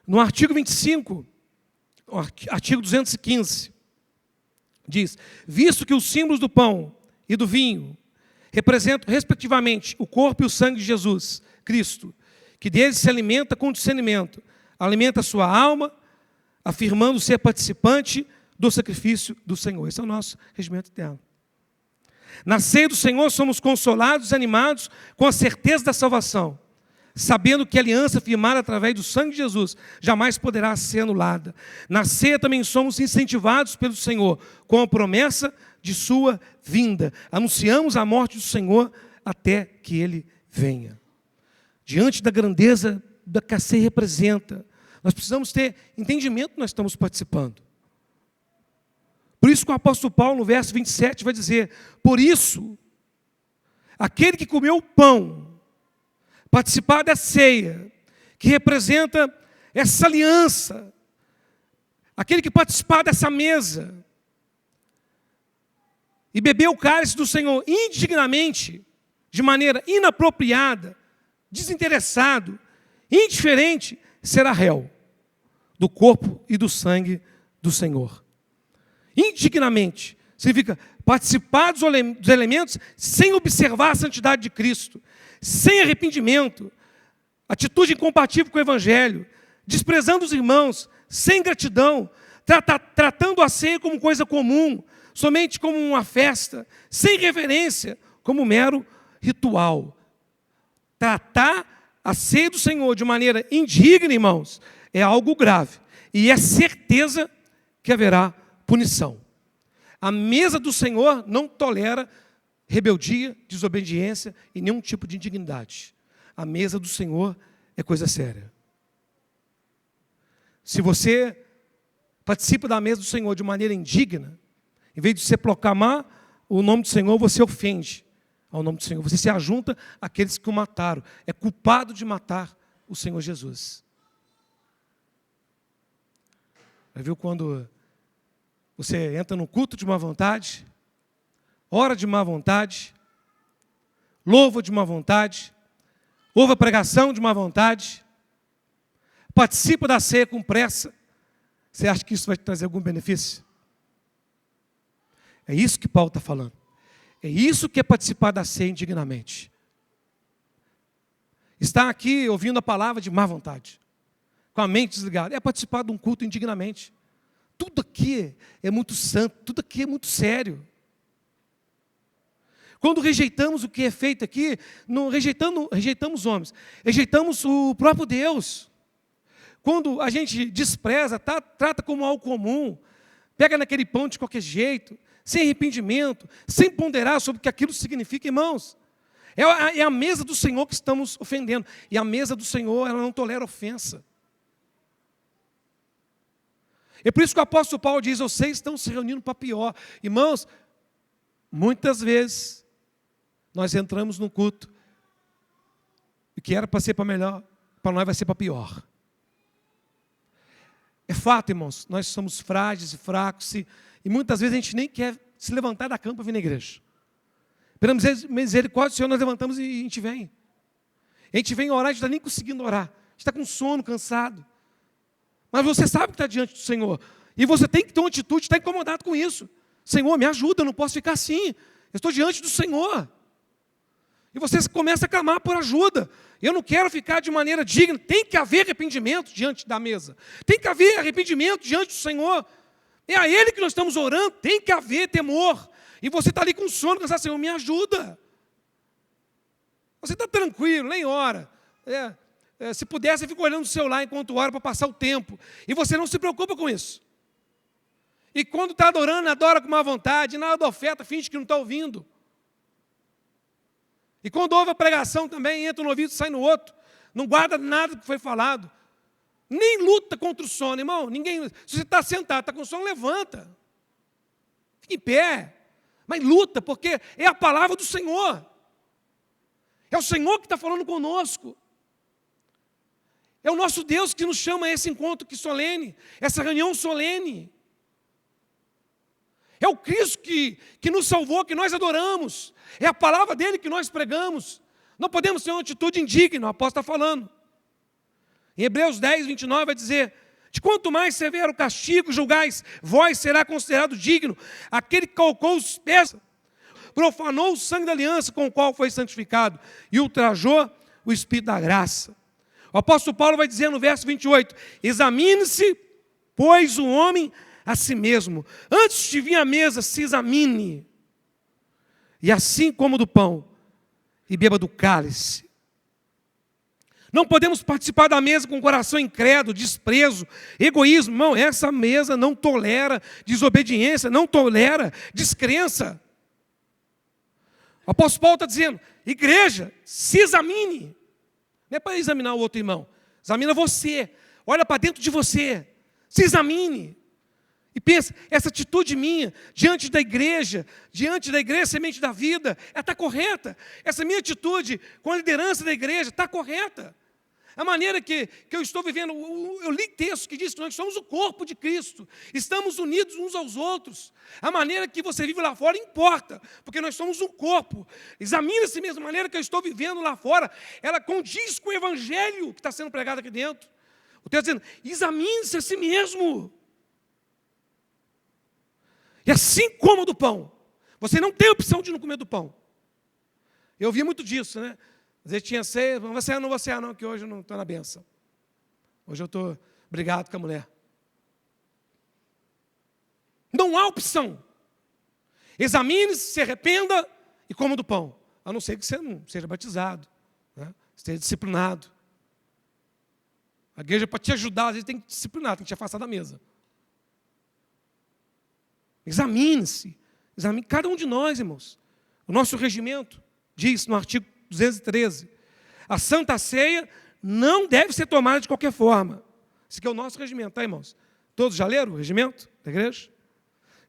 No artigo 25, artigo 215, diz: visto que os símbolos do pão e do vinho representam, respectivamente, o corpo e o sangue de Jesus, Cristo, que deles se alimenta com discernimento, alimenta a sua alma, afirmando ser participante do sacrifício do Senhor. Esse é o nosso regimento eterno. Na ceia do Senhor somos consolados e animados com a certeza da salvação, sabendo que a aliança firmada através do sangue de Jesus jamais poderá ser anulada. Na ceia também somos incentivados pelo Senhor, com a promessa de sua vinda. Anunciamos a morte do Senhor até que Ele venha. Diante da grandeza da que a ceia representa, nós precisamos ter entendimento que nós estamos participando. Por isso que o apóstolo Paulo, no verso 27, vai dizer: por isso, aquele que comeu o pão, participar da ceia, que representa essa aliança, aquele que participar dessa mesa, e beber o cálice do Senhor indignamente, de maneira inapropriada, desinteressado, indiferente, será réu do corpo e do sangue do Senhor. Indignamente significa participar dos elementos sem observar a santidade de Cristo, sem arrependimento, atitude incompatível com o Evangelho, desprezando os irmãos, sem gratidão, tratando a ceia como coisa comum, somente como uma festa, sem reverência, como um mero ritual. Tratar a ceia do Senhor de maneira indigna, irmãos, é algo grave, e é certeza que haverá punição. A mesa do Senhor não tolera rebeldia, desobediência e nenhum tipo de indignidade. A mesa do Senhor é coisa séria. Se você participa da mesa do Senhor de maneira indigna, em vez de você proclamar o nome do Senhor, você ofende ao nome do Senhor. Você se ajunta àqueles que o mataram. É culpado de matar o Senhor Jesus. Já viu quando você entra no culto de má vontade, ora de má vontade, louva de má vontade, ouve a pregação de má vontade, participa da ceia com pressa, você acha que isso vai te trazer algum benefício? É isso que Paulo está falando. É isso que é participar da ceia indignamente. Estar aqui ouvindo a palavra de má vontade, com a mente desligada, é participar de um culto indignamente. Tudo aqui é muito santo, tudo aqui é muito sério. Quando rejeitamos o que é feito aqui, não rejeitamos homens, rejeitamos o próprio Deus. Quando a gente despreza, trata como algo comum, pega naquele pão de qualquer jeito, sem arrependimento, sem ponderar sobre o que aquilo significa, irmãos. É a mesa do Senhor que estamos ofendendo. E a mesa do Senhor, ela não tolera ofensa. É por isso que o apóstolo Paulo diz: vocês estão se reunindo para pior. Irmãos, muitas vezes nós entramos num culto e que era para ser para melhor, para nós vai ser para pior. É fato, irmãos, nós somos frágeis e fracos e muitas vezes a gente nem quer se levantar da cama para vir na igreja. Pela misericórdia do Senhor, nós levantamos e a gente vem. A gente vem orar, a gente não está nem conseguindo orar. A gente está com sono, cansado. Mas você sabe que está diante do Senhor. E você tem que ter uma atitude, está incomodado com isso. Senhor, me ajuda, eu não posso ficar assim. Eu estou diante do Senhor. E você começa a clamar por ajuda. Eu não quero ficar de maneira digna. Tem que haver arrependimento diante da mesa. Tem que haver arrependimento diante do Senhor. É a Ele que nós estamos orando, tem que haver temor. E você está ali com sono, cansado, Senhor, me ajuda. Você está tranquilo, nem ora. Se puder, você fica olhando o celular enquanto ora para passar o tempo. E você não se preocupa com isso. E quando está adorando, adora com má vontade, na hora da oferta, finge que não está ouvindo. E quando ouve a pregação também, entra no ouvido e sai no outro. Não guarda nada que foi falado. Nem luta contra o sono, irmão. Ninguém, se você está sentado, está com sono, levanta. Fica em pé. Mas luta, porque é a palavra do Senhor. É o Senhor que está falando conosco. É o nosso Deus que nos chama a esse encontro que solene, essa reunião solene. É o Cristo que nos salvou, que nós adoramos. É a palavra dele que nós pregamos. Não podemos ter uma atitude indigna, o apóstolo está falando. Em Hebreus 10, 29 vai dizer: de quanto mais severo castigo julgais, vós será considerado digno aquele que calcou os pés, profanou o sangue da aliança com o qual foi santificado e ultrajou o Espírito da graça. O apóstolo Paulo vai dizer no verso 28, examine-se, pois, o homem a si mesmo. Antes de vir à mesa, se examine. E assim como do pão, e beba do cálice. Não podemos participar da mesa com o coração incrédulo, desprezo, egoísmo. Irmão, essa mesa não tolera desobediência, não tolera descrença. O apóstolo Paulo está dizendo, igreja, se examine. Não é para examinar o outro irmão. Examina você. Olha para dentro de você. Se examine. E pensa, essa atitude minha, diante da igreja, semente da vida, ela está correta. Essa minha atitude com a liderança da igreja está correta. A maneira que eu estou vivendo, eu li textos que diz que nós somos o corpo de Cristo, estamos unidos uns aos outros. A maneira que você vive lá fora importa, porque nós somos um corpo. Examine-se mesmo, a maneira que eu estou vivendo lá fora, ela condiz com o evangelho que está sendo pregado aqui dentro. O texto está dizendo, examine-se a si mesmo. E assim como do pão, você não tem opção de não comer do pão. Eu ouvi muito disso, né? Às vezes tinha ceia, não vou cear não, que hoje eu não estou na benção. Hoje eu estou brigado com a mulher. Não há opção. Examine-se, se arrependa e coma do pão. A não ser que você não seja batizado, né? Esteja disciplinado. A igreja, para te ajudar, às vezes tem que disciplinar, tem que te afastar da mesa. Examine-se. Examine cada um de nós, irmãos. O nosso regimento diz no artigo 213, a Santa Ceia não deve ser tomada de qualquer forma. Esse aqui é o nosso regimento, tá, irmãos? Todos já leram o regimento da igreja?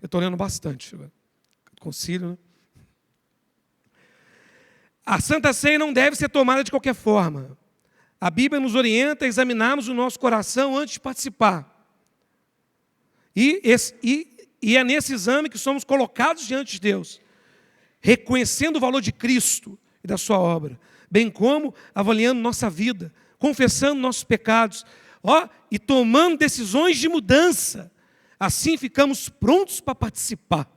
Eu estou lendo bastante. Concílio, né? A Santa Ceia não deve ser tomada de qualquer forma. A Bíblia nos orienta a examinarmos o nosso coração antes de participar. E é nesse exame que somos colocados diante de Deus, reconhecendo o valor de Cristo e da sua obra, bem como avaliando nossa vida, confessando nossos pecados, e tomando decisões de mudança. Assim ficamos prontos para participar.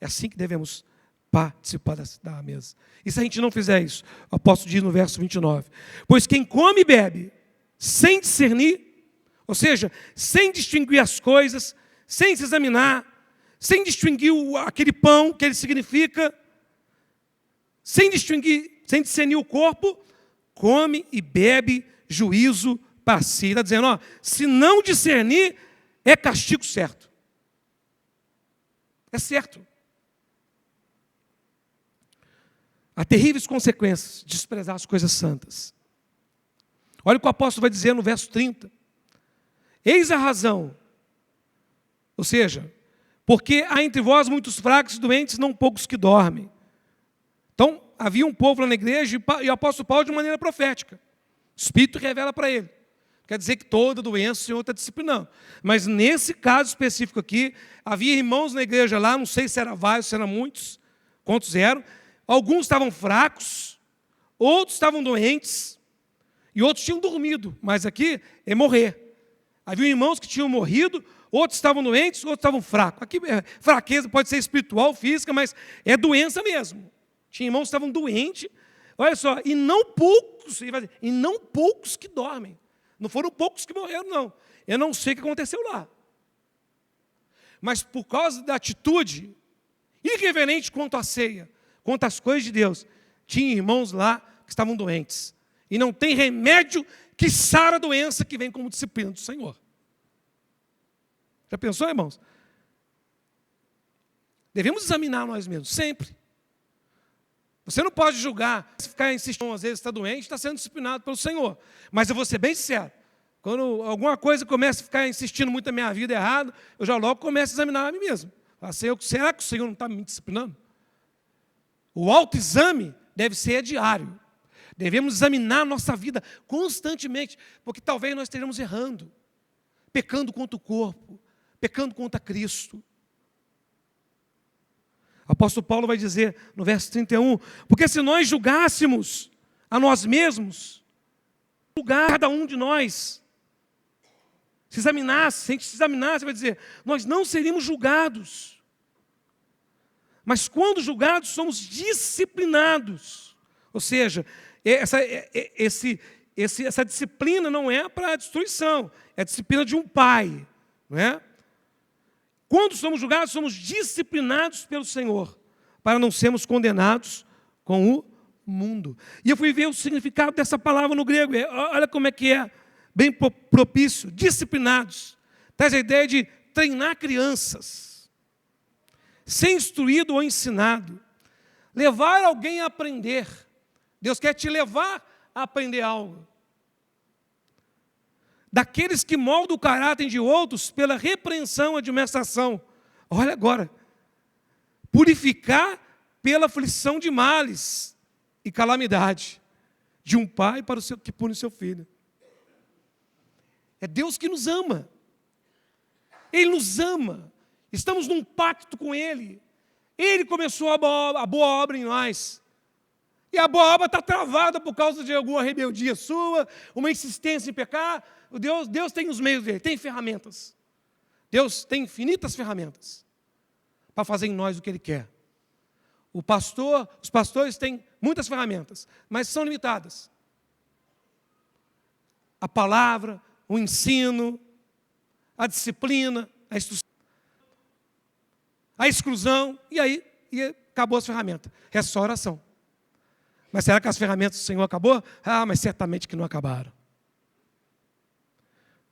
É assim que devemos participar da mesa. E se a gente não fizer isso? O apóstolo diz no verso 29, pois quem come e bebe sem discernir, ou seja, sem distinguir as coisas, sem se examinar, sem distinguir aquele pão que ele significa, sem discernir o corpo, come e bebe juízo para si. Está dizendo, se não discernir, é castigo certo. É certo. Há terríveis consequências de desprezar as coisas santas. Olha o que o apóstolo vai dizer no verso 30. Eis a razão. Ou seja, porque há entre vós muitos fracos e doentes, não poucos que dormem. Então, havia um povo lá na igreja e o apóstolo Paulo de maneira profética. O Espírito revela para ele. Quer dizer que toda doença o Senhor está disciplinando. Mas nesse caso específico aqui, havia irmãos na igreja lá, não sei se era vários, se eram muitos, quantos eram. Alguns estavam fracos, outros estavam doentes, e outros tinham dormido. Mas aqui é morrer. Havia irmãos que tinham morrido, outros estavam doentes, outros estavam fracos. Aqui fraqueza pode ser espiritual, física, mas é doença mesmo. Tinha irmãos que estavam doentes, olha só, e não poucos que dormem. Não foram poucos que morreram, não. Eu não sei o que aconteceu lá. mas por causa da atitude irreverente quanto à ceia, quanto às coisas de Deus, tinha irmãos lá que estavam doentes. E não tem remédio que sara a doença que vem como disciplina do Senhor. Já pensou, irmãos? Devemos examinar nós mesmos, sempre. Você não pode julgar, se ficar insistindo, às vezes está doente, está sendo disciplinado pelo Senhor. Mas eu vou ser bem sincero, quando alguma coisa começa a ficar insistindo muito na minha vida errado, eu já logo começo a examinar a mim mesmo. Será que o Senhor não está me disciplinando? O autoexame deve ser diário. Devemos examinar a nossa vida constantemente, porque talvez nós estejamos errando, pecando contra o corpo, pecando contra Cristo. O apóstolo Paulo vai dizer no verso 31, porque se nós julgássemos a nós mesmos, julgar cada um de nós, se a gente se examinasse, vai dizer, nós não seríamos julgados. Mas quando julgados, somos disciplinados. Ou seja, essa disciplina não é para a destruição, é a disciplina de um pai, não é? Quando somos julgados, somos disciplinados pelo Senhor, para não sermos condenados com o mundo. E eu fui ver o significado dessa palavra no grego. Olha como é que é, bem propício, disciplinados. Traz a ideia de treinar crianças, ser instruído ou ensinado, levar alguém a aprender. Deus quer te levar a aprender algo. Daqueles que moldam o caráter de outros pela repreensão e admoestação. Olha agora. Purificar pela aflição de males e calamidade de um pai para que pune o seu filho. É Deus que nos ama. Ele nos ama. Estamos num pacto com Ele. Ele começou a boa obra em nós. E a boa obra está travada por causa de alguma rebeldia sua, uma insistência em pecar. Deus tem os meios dele, tem ferramentas. Deus tem infinitas ferramentas para fazer em nós o que Ele quer. Os pastores têm muitas ferramentas, mas são limitadas. A palavra, o ensino, a disciplina, a instrução, a exclusão, e acabou as ferramentas. É só oração. Mas será que as ferramentas do Senhor acabou? Mas certamente que não acabaram.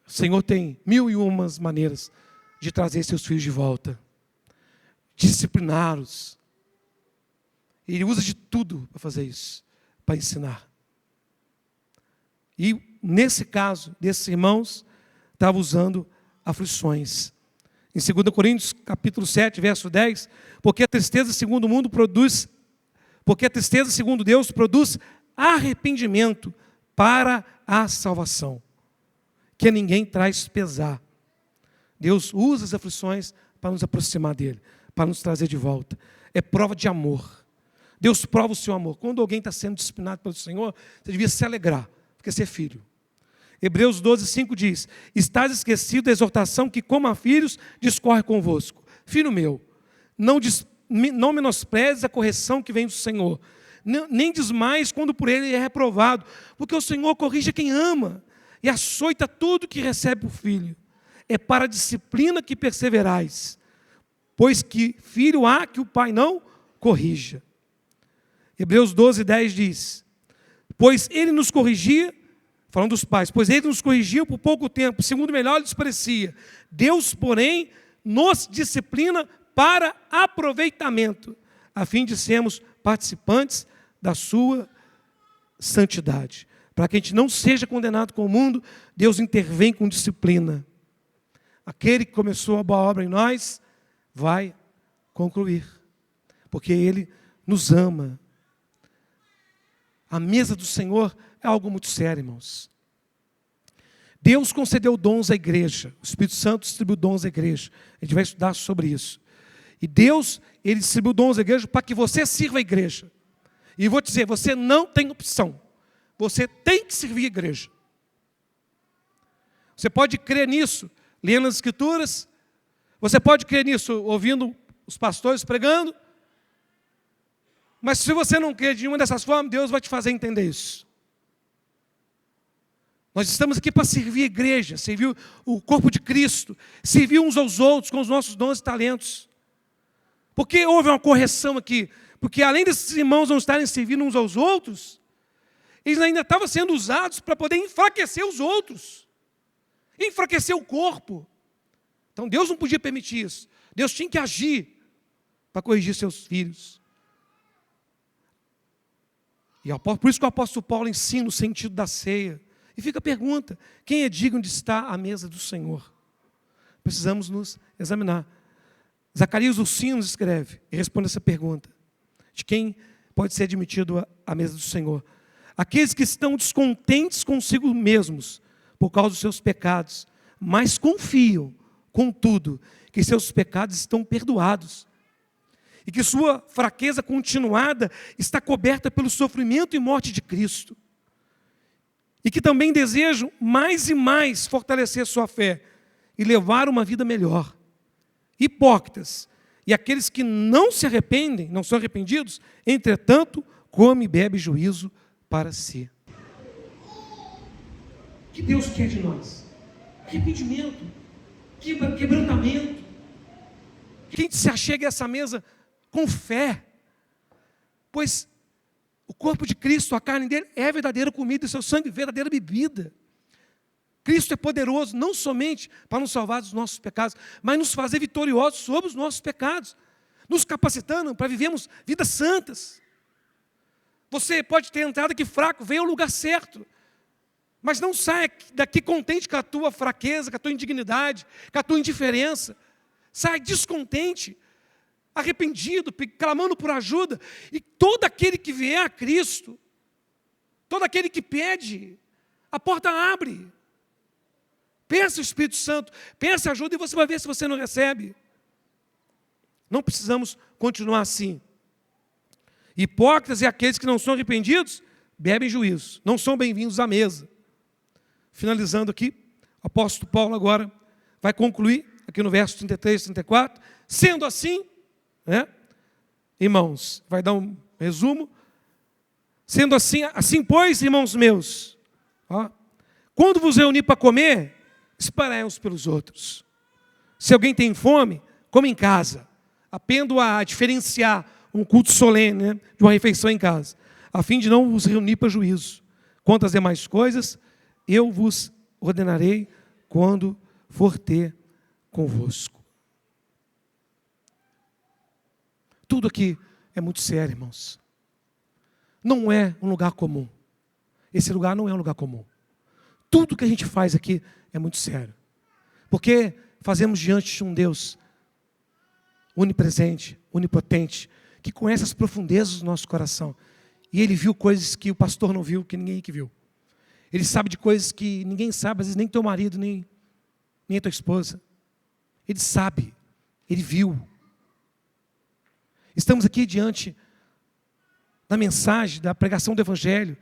O Senhor tem 1001 maneiras de trazer seus filhos de volta, discipliná-los. Ele usa de tudo para fazer isso, para ensinar. E nesse caso, desses irmãos, estava usando aflições. Em 2 Coríntios, capítulo 7, verso 10, porque a tristeza segundo Deus produz arrependimento para a salvação, que a ninguém traz pesar. Deus usa as aflições para nos aproximar dele, para nos trazer de volta. É prova de amor. Deus prova o seu amor. Quando alguém está sendo disciplinado pelo Senhor, você devia se alegrar, porque você é filho. Hebreus 12, 5 diz, estás esquecido da exortação que, como a filhos, discorre convosco. Filho meu, não menosprezes a correção que vem do Senhor, nem desmaies quando por ele é reprovado, porque o Senhor corrige quem ama e açoita tudo que recebe o filho. É para a disciplina que perseverais, pois que filho há que o pai não corrija. Hebreus 12, 10 diz, pois ele nos corrigia, falando dos pais, pois ele nos corrigia por pouco tempo, segundo melhor lhes parecia. Deus, porém, nos disciplina para aproveitamento, a fim de sermos participantes da sua santidade. Para que a gente não seja condenado com o mundo, Deus intervém com disciplina. Aquele que começou a boa obra em nós, vai concluir. Porque Ele nos ama. A mesa do Senhor é algo muito sério, irmãos. Deus concedeu dons à igreja. O Espírito Santo distribuiu dons à igreja. A gente vai estudar sobre isso. E Deus, Ele distribuiu dons à igreja para que você sirva a igreja. E vou te dizer, você não tem opção. Você tem que servir a igreja. Você pode crer nisso, lendo as Escrituras. Você pode crer nisso, ouvindo os pastores pregando. Mas se você não crer de nenhuma dessas formas, Deus vai te fazer entender isso. Nós estamos aqui para servir a igreja, servir o corpo de Cristo, servir uns aos outros com os nossos dons e talentos. Por que houve uma correção aqui? Porque além desses irmãos não estarem servindo uns aos outros, eles ainda estavam sendo usados para poder enfraquecer os outros, enfraquecer o corpo. Então Deus não podia permitir isso. Deus tinha que agir para corrigir seus filhos. E por isso que o apóstolo Paulo ensina o sentido da ceia. E fica a pergunta: quem é digno de estar à mesa do Senhor? Precisamos nos examinar. Zacarias Ursino escreve e responde essa pergunta: de quem pode ser admitido à mesa do Senhor? Aqueles que estão descontentes consigo mesmos por causa dos seus pecados, mas confiam, contudo, que seus pecados estão perdoados e que sua fraqueza continuada está coberta pelo sofrimento e morte de Cristo, e que também desejam mais e mais fortalecer sua fé e levar uma vida melhor. Hipócritas e aqueles que não se arrependem, não são arrependidos, entretanto, come e bebe juízo para si. O que Deus quer de nós? Arrependimento, quebrantamento. Que a gente se achegue a essa mesa com fé, pois o corpo de Cristo, a carne dele, é a verdadeira comida e seu sangue, verdadeira bebida. Cristo é poderoso não somente para nos salvar dos nossos pecados, mas nos fazer vitoriosos sobre os nossos pecados, nos capacitando para vivermos vidas santas. Você pode ter entrado aqui fraco, veio ao lugar certo, mas não saia daqui contente com a tua fraqueza, com a tua indignidade, com a tua indiferença. Saia descontente, arrependido, clamando por ajuda. E todo aquele que vier a Cristo, todo aquele que pede, a porta abre. Peça o Espírito Santo, peça ajuda e você vai ver se você não recebe. Não precisamos continuar assim. Hipócritas e aqueles que não são arrependidos, bebem juízo, não são bem-vindos à mesa. Finalizando aqui, o apóstolo Paulo agora vai concluir, aqui no verso 33 e 34, sendo assim, irmãos, vai dar um resumo, sendo assim, assim pois, irmãos meus, quando vos reunir para comer, esperai uns pelos outros. Se alguém tem fome, come em casa. Aprendo a diferenciar um culto solene, de uma refeição em casa, a fim de não vos reunir para juízo. Quanto às demais coisas, eu vos ordenarei quando for ter convosco. Tudo aqui é muito sério, irmãos. Não é um lugar comum. Esse lugar não é um lugar comum. Tudo que a gente faz aqui é muito sério. Porque fazemos diante de um Deus onipresente, onipotente, que conhece as profundezas do nosso coração. E Ele viu coisas que o pastor não viu, que ninguém aqui viu. Ele sabe de coisas que ninguém sabe, às vezes nem teu marido, nem a tua esposa. Ele sabe, Ele viu. Estamos aqui diante da mensagem, da pregação do Evangelho,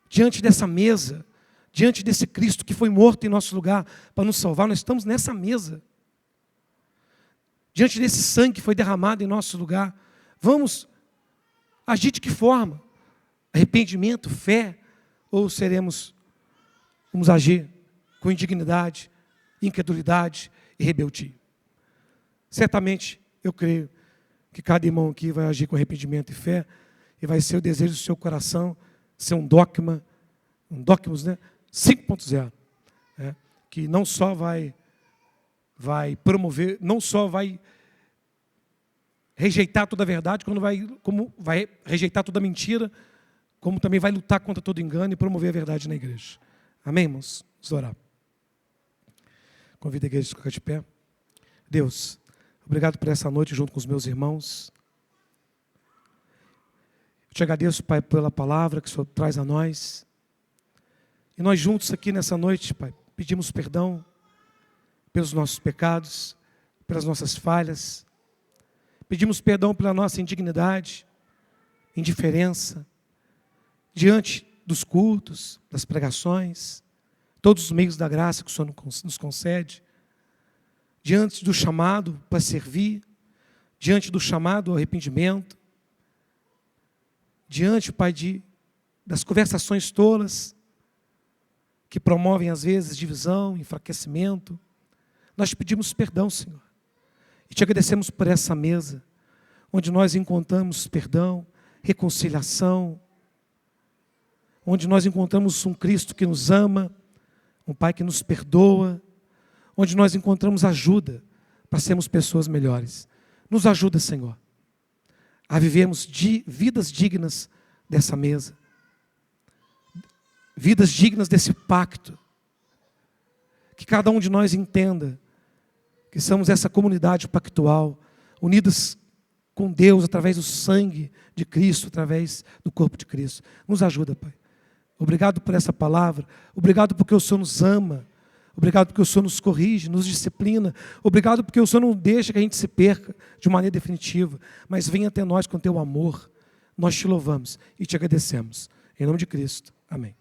diante dessa mesa, diante desse Cristo que foi morto em nosso lugar para nos salvar. Nós estamos nessa mesa, diante desse sangue que foi derramado em nosso lugar. Vamos agir de que forma? Arrependimento, fé, ou vamos agir com indignidade, incredulidade e rebeldia? Certamente, eu creio que cada irmão aqui vai agir com arrependimento e fé, e vai ser o desejo do seu coração, ser um dogmas, 5.0, que não só vai promover, não só vai rejeitar toda a verdade, como vai rejeitar toda a mentira, como também vai lutar contra todo engano e promover a verdade na igreja. Amém, irmãos? Vamos orar. Convido a igreja a ficar de pé. Deus, obrigado por essa noite junto com os meus irmãos. Eu te agradeço, Pai, pela palavra que o Senhor traz a nós. E nós juntos aqui nessa noite, Pai, pedimos perdão pelos nossos pecados, pelas nossas falhas. Pedimos perdão pela nossa indignidade, indiferença, diante dos cultos, das pregações, todos os meios da graça que o Senhor nos concede, diante do chamado para servir, diante do chamado ao arrependimento, diante, Pai, das conversações tolas, que promovem às vezes divisão, enfraquecimento. Nós te pedimos perdão, Senhor. E te agradecemos por essa mesa, onde nós encontramos perdão, reconciliação, onde nós encontramos um Cristo que nos ama, um Pai que nos perdoa, onde nós encontramos ajuda para sermos pessoas melhores. Nos ajuda, Senhor, a vivermos vidas dignas dessa mesa, vidas dignas desse pacto, que cada um de nós entenda que somos essa comunidade pactual, unidas com Deus através do sangue de Cristo, através do corpo de Cristo. Nos ajuda, Pai. Obrigado por essa palavra, obrigado porque o Senhor nos ama, obrigado porque o Senhor nos corrige, nos disciplina, obrigado porque o Senhor não deixa que a gente se perca de maneira definitiva, mas venha até nós com teu amor. Nós te louvamos e te agradecemos. Em nome de Cristo. Amém.